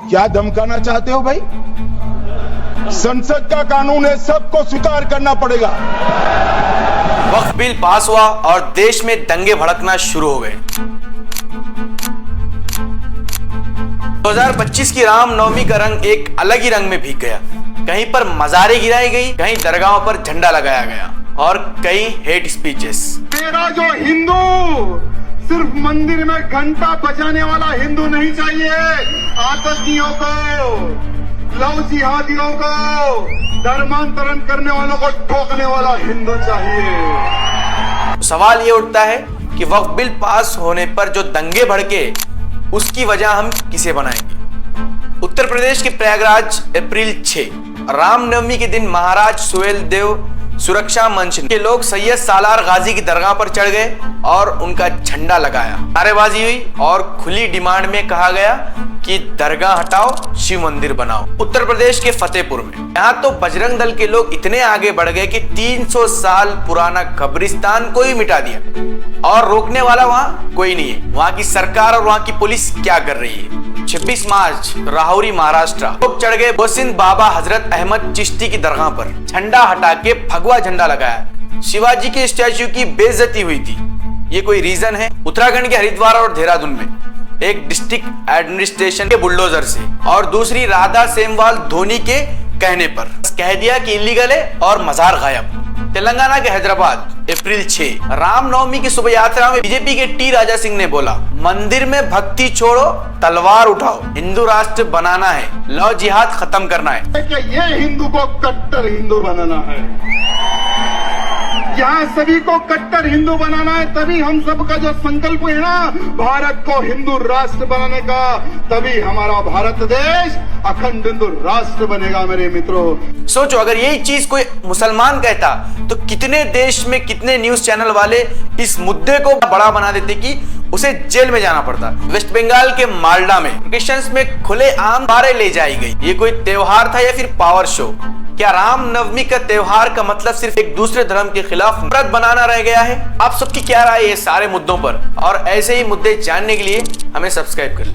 क्या धमकाना चाहते हो भाई? संसद का कानून है, सबको स्वीकार करना पड़ेगा। वक्फ बिल पास हुआ और देश में दंगे भड़कना शुरू हो गए। 2025 की रामनवमी का रंग एक अलग ही रंग में भीग गया। कहीं पर मजारें गिराई गई, कहीं दरगाहों पर झंडा लगाया गया और कई हेट स्पीचेस। मेरा जो हिंदू सिर्फ मंदिर में घंटा बजाने वाला हिंदू नहीं चाहिए, आतंकियों को, लव जिहादियों को, धर्मांतरण करने वालों को ठोकने वाला हिंदू चाहिए। सवाल ये उठता है कि वक्फ बिल पास होने पर जो दंगे भड़के उसकी वजह हम किसे बनाएंगे। उत्तर प्रदेश के प्रयागराज अप्रैल 6 रामनवमी के दिन महाराज सुहेल देव सुरक्षा मंच के लोग सैयद सालार गाजी की दरगाह पर चढ़ गए और उनका झंडा लगाया, नारेबाजी हुई और खुली डिमांड में कहा गया कि दरगाह हटाओ, शिव मंदिर बनाओ। उत्तर प्रदेश के फतेहपुर में यहाँ तो बजरंग दल के लोग इतने आगे बढ़ गए कि 300 साल पुराना कब्रिस्तान को ही मिटा दिया और रोकने वाला वहाँ कोई नहीं है। वहाँ की सरकार और वहाँ की पुलिस क्या कर रही है। 26 मार्च राहुरी महाराष्ट्र लोग चढ़ गए बोसिंद बाबा हजरत अहमद चिश्ती की दरगाह पर, झंडा हटा के भगवा झंडा लगाया। शिवाजी के स्टैच्यू की बेइज्जती हुई थी। ये कोई रीजन है? उत्तराखंड के हरिद्वार और देहरादून में एक डिस्ट्रिक्ट एडमिनिस्ट्रेशन के बुलडोजर से और दूसरी राधा सेमवाल धोनी के कहने पर कह दिया कि इलीगल है और मजार गायब। तेलंगाना के हैदराबाद अप्रैल 6 रामनवमी की शोभा यात्रा में बीजेपी के टी राजा सिंह ने बोला, मंदिर में भक्ति छोड़ो, तलवार उठाओ, हिंदू राष्ट्र बनाना है, लव जिहाद खत्म करना है। ये हिंदू को कट्टर हिंदू बनाना है, यहाँ सभी को कट्टर हिंदू बनाना है। तभी हम सबका जो संकल्प है ना भारत को हिंदू राष्ट्र बनाने का, तभी हमारा भारत देश अखंड हिंदू राष्ट्र बनेगा। मेरे मित्रों, सोचो अगर यही चीज कोई मुसलमान कहता तो कितने देश में कितने न्यूज चैनल वाले इस मुद्दे को बड़ा बना देते कि उसे जेल में जाना पड़ता। वेस्ट बंगाल के मालदा में क्रिश्चियंस में खुले आम बारे ले जाई गई। ये कोई त्योहार था या फिर पावर शो? क्या रामनवमी का त्योहार का मतलब सिर्फ एक दूसरे धर्म के खिलाफ नफरत बनाना रह गया है? आप सबकी क्या राय है सारे मुद्दों पर? और ऐसे ही मुद्दे जानने के लिए हमें सब्सक्राइब कर लें।